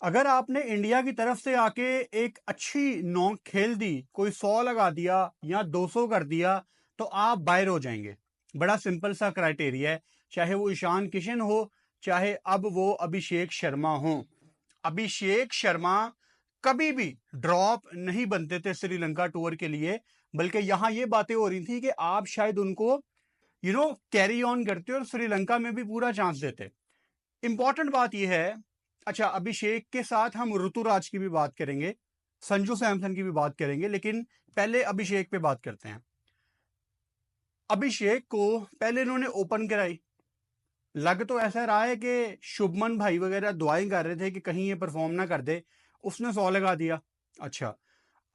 अगर आपने इंडिया की तरफ से आके एक अच्छी नॉक खेल दी, कोई 100 लगा दिया या 200 कर दिया, तो आप बाहर हो जाएंगे। बड़ा सिंपल सा क्राइटेरिया है, चाहे वो ईशान किशन हो, चाहे अब वो अभिषेक शर्मा हो। अभिषेक शर्मा कभी भी ड्रॉप नहीं बनते थे श्रीलंका टूर के लिए, बल्कि यहां ये बातें हो रही थी कि आप शायद उनको कैरी ऑन करते और श्रीलंका में भी पूरा चांस देते। इंपॉर्टेंट बात यह है, अच्छा अभिषेक के साथ हम ऋतुराज की भी बात करेंगे, संजू सैमसन की भी बात करेंगे, लेकिन पहले अभिषेक पे बात करते हैं। अभिषेक को पहले इन्होंने ओपन कराई, लग तो ऐसा रहा है कि शुभमन भाई वगैरह दुआएं कर रहे थे कि कहीं ये परफॉर्म ना कर दे, उसने 100 लगा दिया। अच्छा,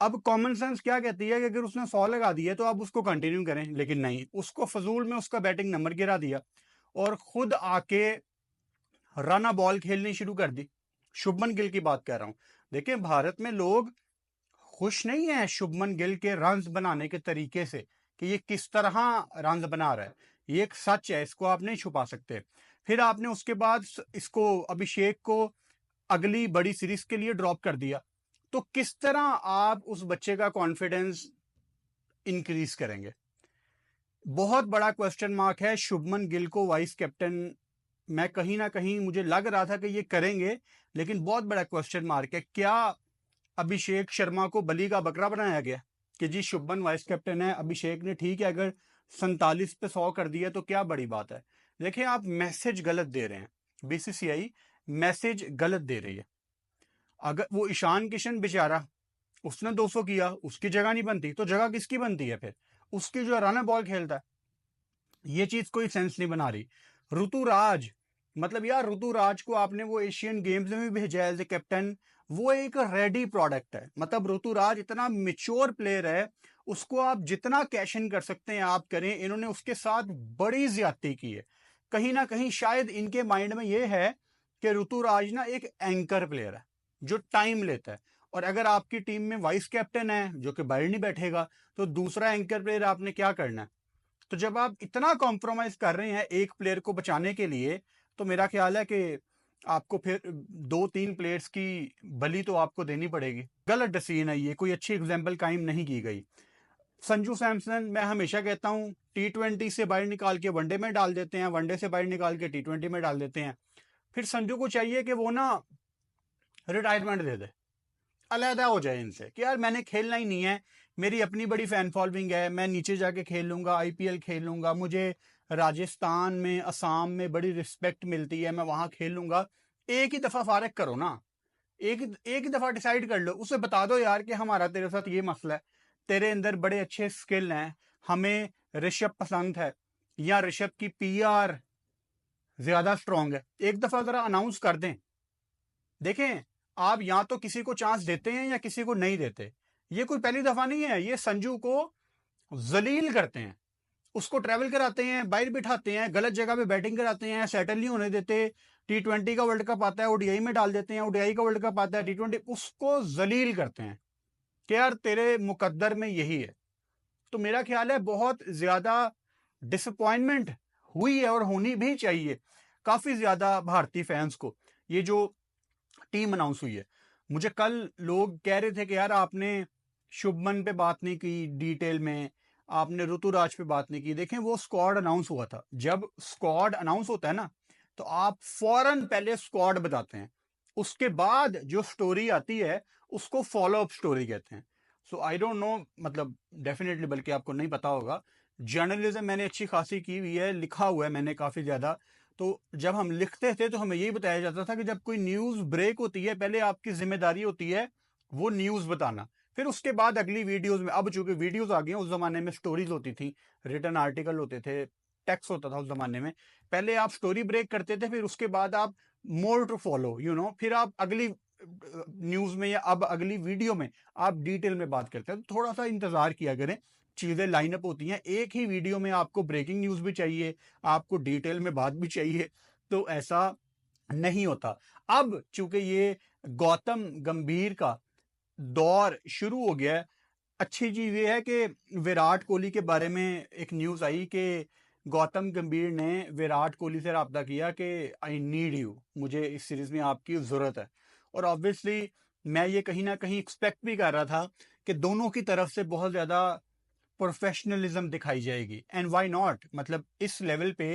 अब कॉमन सेंस क्या कहती है कि अगर उसने 100 लगा दिया तो आप उसको कंटिन्यू करें, लेकिन नहीं, उसको फजूल में उसका बैटिंग नंबर गिरा दिया और खुद आके रन बॉल खेलनी शुरू कर दी। शुभमन गिल की बात कर रहा हूं। देखिए, भारत में लोग खुश नहीं है शुभमन गिल के रन्स बनाने के तरीके से, कि ये किस तरह रन्स बना रहा है। ये एक सच है, इसको आप नहीं छुपा सकते। फिर आपने उसके बाद इसको अभिषेक को अगली बड़ी सीरीज के लिए ड्रॉप कर दिया, तो किस तरह आप उस बच्चे का कॉन्फिडेंस इंक्रीज करेंगे? बहुत बड़ा क्वेश्चन मार्क है। शुभमन गिल को वाइस कैप्टन मैं कहीं ना कहीं मुझे लग रहा था कि ये करेंगे, लेकिन बहुत बड़ा क्वेश्चन मार्क है। क्या अभिषेक शर्मा को बली का बकरा बनाया गया कि जी शुभमन वाइस कैप्टन है, अभिषेक ने ठीक है अगर 47 पे 100 कर दिया तो क्या बड़ी बात है? देखिए, आप मैसेज गलत दे रहे हैं, बीसीसीआई मैसेज गलत दे रही है। अगर वो ईशान किशन बेचारा, उसने 200 किया, उसकी जगह नहीं बनती तो जगह किसकी बनती है? फिर उसकी जो रन बॉल खेलता है, ये चीज कोई सेंस नहीं बना रही। ऋतुराज, मतलब यार ऋतुराज को आपने वो एशियन गेम्स में भी भेजा एज ए कैप्टन, वो एक रेडी प्रोडक्ट है। मतलब ऋतुराज इतना मेच्योर प्लेयर है, उसको आप जितना कैश इन कर सकते हैं आप करें। इन्होंने उसके साथ बड़ी ज्यादती की है। कहीं ना कहीं शायद इनके माइंड में ये है कि ऋतुराज ना एक एंकर प्लेयर है जो टाइम लेता है, और अगर आपकी टीम में वाइस कैप्टन है जो कि बाहर नहीं बैठेगा, तो दूसरा एंकर प्लेयर आपने क्या करना है? तो जब आप इतना कॉम्प्रोमाइज कर रहे हैं एक प्लेयर को बचाने के लिए, तो मेरा ख्याल है कि आपको फिर 2-3 प्लेयर्स की बलि तो आपको देनी पड़ेगी। गलत डिसीजन है ये, कोई अच्छी एग्जाम्पल कायम नहीं की गई। संजू सैमसन, मैं हमेशा कहता हूं, T20 से बाहर निकाल के वनडे में डाल देते हैं, वनडे से बाहर निकाल के T20 में डाल देते हैं। फिर संजू को चाहिए कि वो ना रिटायरमेंट दे दे, अलहदा हो जाए इनसे, कि यार मैंने खेलना ही नहीं है, मेरी अपनी बड़ी फैन फॉलोइंग है, मैं नीचे जाके खेल लूंगा, आईपीएल खेल लूंगा, मुझे राजस्थान में असम में बड़ी रिस्पेक्ट मिलती है, मैं वहां खेल लूंगा। एक ही दफा फारग करो ना, एक एक ही दफा डिसाइड कर लो, उसे बता दो यार कि हमारा तेरे साथ ये मसला है, तेरे अंदर बड़े अच्छे स्किल हैं, हमें ऋषभ पसंद है, या ऋषभ की पीआर ज्यादा स्ट्रांग है। एक दफा जरा अनाउंस कर दें। देखें, आप या तो किसी को चांस देते हैं या किसी को नहीं देते। ये कोई पहली दफा नहीं है, ये संजू को जलील करते हैं, उसको ट्रैवल कराते हैं, बाहर बिठाते हैं, गलत जगह पे बैटिंग कराते हैं, सेटल नहीं होने देते। T20 का वर्ल्ड कप आता है ओडीआई में डाल देते हैं, ओडीआई का वर्ल्ड कप आता है T20, उसको जलील करते हैं कि यार तेरे मुकद्दर में यही है। तो मेरा ख्याल है बहुत ज्यादा डिसअपॉइंटमेंट हुई है, और होनी भी चाहिए काफी ज्यादा भारतीय फैंस को, ये जो टीम अनाउंस हुई है। मुझे कल लोग कह रहे थे कि यार आपने शुभमन पे बात नहीं की डिटेल में, आपने ऋतुराज पे बात नहीं की। देखें, वो स्क्वाड अनाउंस हुआ था, जब स्क्वाड अनाउंस होता है ना, तो आप फौरन पहले स्क्वाड बताते हैं, उसके बाद जो स्टोरी आती है उसको फॉलो अप स्टोरी कहते हैं। सो आई डोंट नो, मतलब डेफिनेटली, बल्कि आपको नहीं पता होगा, जर्नलिज्म मैंने अच्छी खासी की हुई है, लिखा हुआ है मैंने काफी ज्यादा। तो जब हम लिखते थे तो हमें यही बताया जाता था कि जब कोई न्यूज ब्रेक होती है, पहले आपकी जिम्मेदारी होती है वो न्यूज बताना, फिर उसके बाद अगली वीडियोस में, अब चूंकि वीडियोस आ गई हैं, उस जमाने में स्टोरीज होती थी, रिटर्न आर्टिकल होते थे, टेक्स्ट होता था उस जमाने में। पहले आप स्टोरी ब्रेक करते थे, फिर उसके बाद आप मोर टू फॉलो, फिर आप अगली न्यूज में या अब अगली वीडियो में आप डिटेल में बात करते हैं। तो थोड़ा सा इंतजार किया करें, चीजें लाइनअप होती हैं, एक ही वीडियो में आपको ब्रेकिंग न्यूज भी चाहिए, आपको डिटेल में बात भी चाहिए, तो ऐसा नहीं होता। अब चूंकि ये गौतम गंभीर का दौर शुरू हो गया है, अच्छी चीज ये है कि विराट कोहली के बारे में एक न्यूज आई कि गौतम गंभीर ने विराट कोहली से रब्ता किया कि आई नीड यू, मुझे इस सीरीज में आपकी जरूरत है। और ऑब्वियसली मैं ये कहीं ना कहीं एक्सपेक्ट भी कर रहा था कि दोनों की तरफ से बहुत ज़्यादा प्रोफेशनलिज्म दिखाई जाएगी, एंड व्हाई नॉट। मतलब इस लेवल पे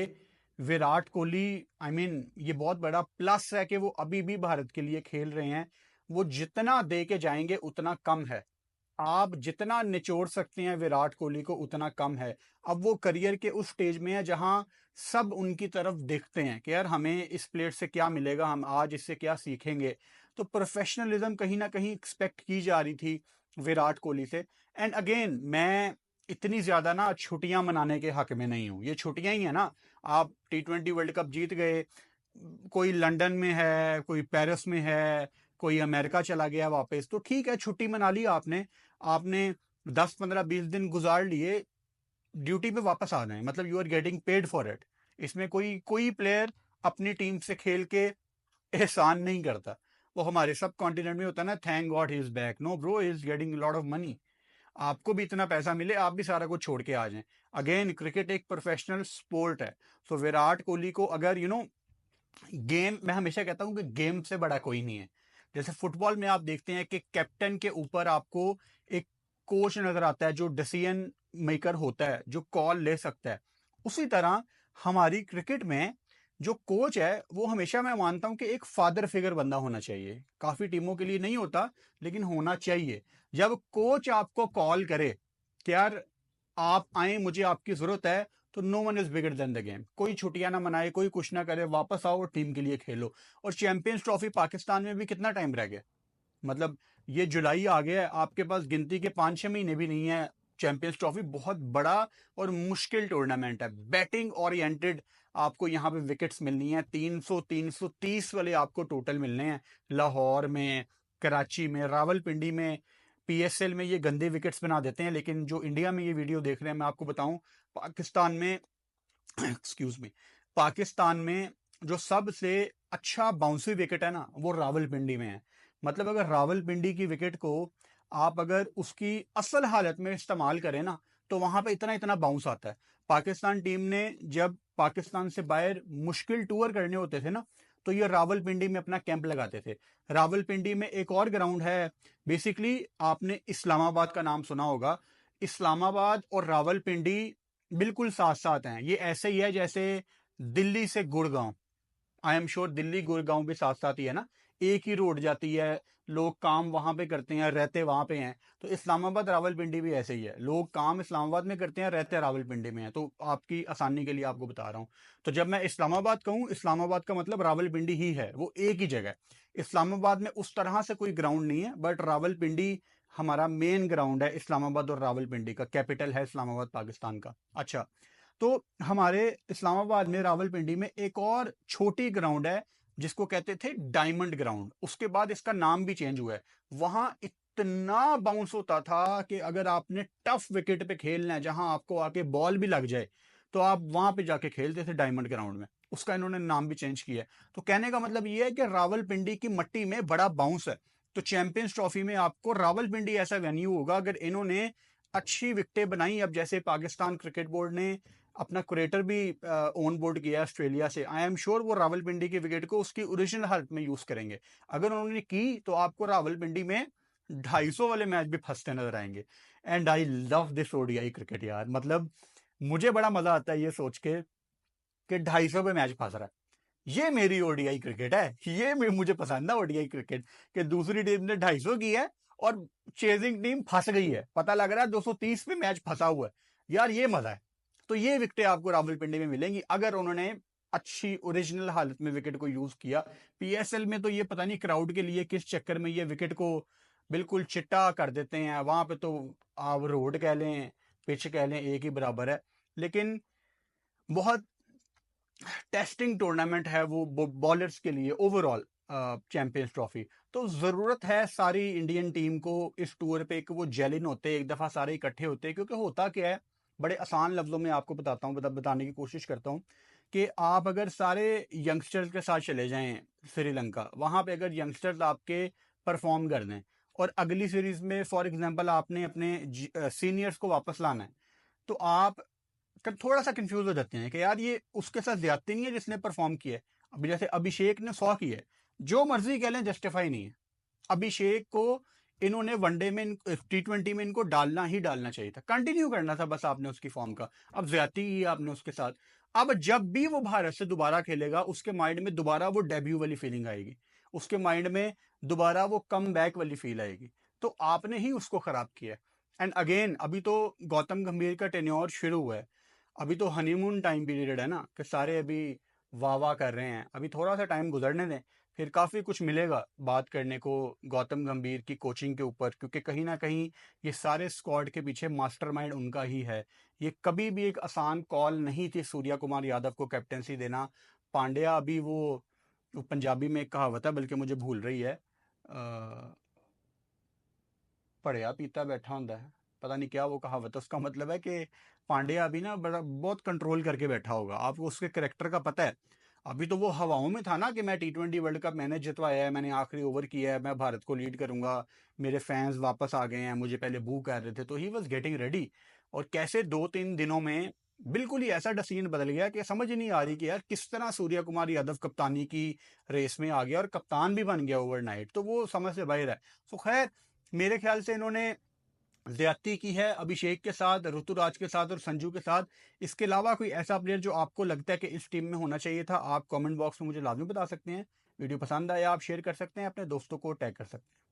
विराट कोहली, आई मीन ये बहुत बड़ा प्लस है कि वो अभी भी भारत के लिए खेल रहे हैं। वो जितना दे के जाएंगे उतना कम है, आप जितना निचोड़ सकते हैं विराट कोहली को उतना कम है। अब वो करियर के उस स्टेज में है जहां सब उनकी तरफ देखते हैं कि यार हमें इस प्लेयर से क्या मिलेगा, हम आज इससे क्या सीखेंगे। तो प्रोफेशनलिज्म कहीं ना कहीं एक्सपेक्ट की जा रही थी विराट कोहली से। एंड अगेन मैं इतनी ज्यादा ना छुट्टियां मनाने के हक में नहीं हूं, ये छुट्टियां ही है ना। आप T20 वर्ल्ड कप जीत गए, कोई लंदन में है, कोई पेरिस में है, कोई अमेरिका चला गया वापस, तो ठीक है छुट्टी मना ली आपने। आपने 10 15 20 दिन गुजार लिए, ड्यूटी पे वापस आ जाए, मतलब you are getting paid for it. इसमें कोई कोई प्लेयर अपनी टीम से खेल के एहसान नहीं करता। वो हमारे सब कॉन्टिनेंट में होता है ना, thank God he is back, no bro, he is getting lot of money. आपको भी इतना पैसा मिले, आप भी सारा कुछ छोड़ के आ जाएं। अगेन क्रिकेट एक प्रोफेशनल स्पोर्ट है। सो विराट कोहली को अगर गेम, मैं हमेशा कहता हूं कि गेम से बड़ा कोई नहीं है। जैसे फुटबॉल में आप देखते हैं कि कैप्टन के ऊपर आपको एक कोच नजर आता है जो डिसीजन मेकर होता है, जो कॉल ले सकता है। उसी तरह हमारी क्रिकेट में जो कोच है वो हमेशा मैं मानता हूं कि एक फादर फिगर बंदा होना चाहिए। काफी टीमों के लिए नहीं होता, लेकिन होना चाहिए। जब कोच आपको कॉल करे कि यार आप आए, मुझे आपकी जरूरत है, तो no one is bigger than the game. कोई छुट्टियां ना मनाए, कोई कुछ ना करे, वापस आओ और टीम के लिए खेलो। और चैंपियंस ट्रॉफी पाकिस्तान में भी कितना टाइम रह गया, मतलब ये जुलाई आ गया है, आपके पास गिनती के 5 6 महीने भी नहीं है। चैंपियंस ट्रॉफी बहुत बड़ा और मुश्किल टूर्नामेंट है, बैटिंग ओरिएंटेड। आपको यहाँ पे विकेट्स मिलनी है 300 330 वाले आपको टोटल मिलने हैं। लाहौर में, कराची में, रावलपिंडी में, PSL में ये गंदे विकेट्स बना देते हैं, लेकिन जो इंडिया में ये वीडियो देख रहे हैं, मैं आपको बताऊं, पाकिस्तान में एक्सक्यूज मी, पाकिस्तान में जो सबसे अच्छा बाउंसी विकेट है ना, वो रावलपिंडी में है। मतलब अगर रावलपिंडी की विकेट को आप अगर उसकी असल हालत में इस्तेमाल करें ना, तो वहां पे इतना इतना बाउंस आता है। पाकिस्तान टीम ने जब पाकिस्तान से बाहर मुश्किल टूर करने होते थे ना, तो ये रावलपिंडी में अपना कैंप लगाते थे। रावलपिंडी में एक और ग्राउंड है, बेसिकली आपने इस्लामाबाद का नाम सुना होगा। इस्लामाबाद और रावलपिंडी बिल्कुल साथ साथ हैं। ये ऐसे ही है जैसे दिल्ली से Gurgaon, I am sure Delhi Gurgaon भी साथ साथ ही है ना, एक ही रोड जाती है, लोग काम वहां पे करते हैं, रहते वहां पे हैं। तो इस्लामाबाद रावलपिंडी भी ऐसे ही है, लोग काम इस्लामाबाद में करते हैं, रहते रावलपिंडी में है। तो आपकी आसानी के लिए आपको बता रहा हूँ। तो जब मैं इस्लामाबाद कहूँ, इस्लामाबाद का मतलब रावलपिंडी ही है, वो एक ही जगह है। इस्लामाबाद में उस तरह से कोई ग्राउंड नहीं है, बट रावलपिंडी हमारा मेन ग्राउंड है। इस्लामाबाद और रावलपिंडी का कैपिटल है इस्लामाबाद पाकिस्तान का। अच्छा, तो हमारे इस्लामाबाद में रावलपिंडी में एक और छोटी ग्राउंड है जिसको कहते थे डायमंड ग्राउंड, उसके बाद इसका नाम भी चेंज हुआ है। वहां इतना बाउंस होता था कि अगर आपने टफ विकेट पे खेलना है जहां आपको आके बॉल भी लग जाए, तो आप वहां पे जाके खेलते थे डायमंड ग्राउंड में। उसका इन्होंने नाम भी चेंज किया है। तो कहने का मतलब ये है कि रावलपिंडी की मट्टी में बड़ा बाउंस है। तो चैंपियंस ट्रॉफी में आपको रावलपिंडी ऐसा वेन्यू होगा अगर इन्होंने अच्छी विकेटें बनाई। अब जैसे पाकिस्तान क्रिकेट बोर्ड ने अपना क्रिएटर भी ऑन बोर्ड किया ऑस्ट्रेलिया से, आई एम श्योर वो रावलपिंडी की विकेट को उसकी ओरिजिनल हालत में यूज करेंगे। अगर उन्होंने की तो आपको रावलपिंडी में 250 वाले मैच भी फंसते नजर आएंगे। And I love this ODI cricket यार, मतलब मुझे बड़ा मजा आता है ये सोच के कि 250 पे मैच फंस रहा है। ये मेरी ODI क्रिकेट है, ये मुझे पसंद है ODI क्रिकेट, कि दूसरी टीम ने 250 की है और चेजिंग टीम फंस गई है, पता लग रहा है 230 पे मैच फंसा हुआ है। यार ये मजा है। तो ये विकेटें आपको रावलपिंडी में मिलेंगी अगर उन्होंने अच्छी ओरिजिनल हालत में विकेट को यूज किया। PSL में तो ये पता नहीं क्राउड के लिए किस चक्कर में ये विकेट को बिल्कुल चिट्टा कर देते हैं। वहां पे तो आप रोड कह लें, पिच कह लें, एक ही बराबर है। लेकिन बहुत टेस्टिंग टूर्नामेंट है वो बॉलर्स के लिए ओवरऑल चैंपियंस ट्रॉफी। तो जरूरत है सारी इंडियन टीम को इस टूर पे कि वो जेलिन होते, एक दफा सारे इकट्ठे होते। क्योंकि होता क्या है, बड़े आसान लफ्जों में आपको बताता हूँ, बताने की कोशिश करता हूँ कि आप अगर सारे यंगस्टर्स के साथ चले जाएं श्रीलंका, वहां पे अगर यंगस्टर्स आपके परफॉर्म कर दें और अगली सीरीज में फॉर एग्जांपल आपने अपने सीनियर्स को वापस लाना है, तो आप थोड़ा सा कंफ्यूज हो जाते हैं कि यार ये उसके साथ ज्यादती नहीं है जिसने परफॉर्म किया है। अभी जैसे अभिषेक ने 100 किया है, जो मर्जी कह लें, जस्टिफाई नहीं है। अभिषेक को इन्होंने वनडे में, T20 में इनको डालना ही डालना चाहिए था, कंटिन्यू करना था बस आपने उसकी फॉर्म का। अब ज्यादती की आपने उसके साथ। अब जब भी वो भारत से दोबारा खेलेगा, उसके माइंड में दोबारा वो डेब्यू वाली फीलिंग आएगी, उसके माइंड में दोबारा वो कम बैक वाली फील आएगी। तो आपने ही उसको खराब किया। एंड अगेन, अभी तो गौतम गंभीर का टेन्योर शुरू हुआ है, अभी तो हनीमून टाइम पीरियड है ना, कि सारे अभी वाह वाह कर रहे हैं। अभी थोड़ा सा टाइम गुजरने दें, फिर काफ़ी कुछ मिलेगा बात करने को गौतम गंभीर की कोचिंग के ऊपर, क्योंकि कहीं ना कहीं ये सारे स्क्वाड के पीछे मास्टरमाइंड उनका ही है। ये कभी भी एक आसान कॉल नहीं थी सूर्या कुमार यादव को कैप्टेंसी देना। पांड्या अभी वो पंजाबी में एक कहावत है, बल्कि मुझे भूल रही है, पढ़िया पीता बैठा होता है, पता नहीं क्या वो कहावत है। उसका मतलब है कि पांड्या अभी ना बड़ा बहुत कंट्रोल करके बैठा होगा, आपको उसके करेक्टर का पता है। अभी तो वो हवाओं में था ना कि मैं T20 वर्ल्ड कप मैंने जितवाया है, मैंने आखिरी ओवर किया है, मैं भारत को लीड करूंगा, मेरे फैंस वापस आ गए हैं, मुझे पहले बू कर रहे थे, तो ही वॉज गेटिंग रेडी। और कैसे 2-3 दिनों में बिल्कुल ही ऐसा डसीन बदल गया कि समझ ही नहीं आ रही कि यार किस तरह सूर्या कुमार यादव कप्तानी की रेस में आ गया और कप्तान भी बन गया ओवरनाइट। तो वो समझ से बाहर है। तो खैर, मेरे ख्याल से इन्होंने ज्यादती की है अभिषेक के साथ, ऋतुराज के साथ और संजू के साथ। इसके अलावा कोई ऐसा प्लेयर जो आपको लगता है कि इस टीम में होना चाहिए था, आप कमेंट बॉक्स में मुझे लाजमी बता सकते हैं। वीडियो पसंद आया आप शेयर कर सकते हैं, अपने दोस्तों को टैग कर सकते हैं।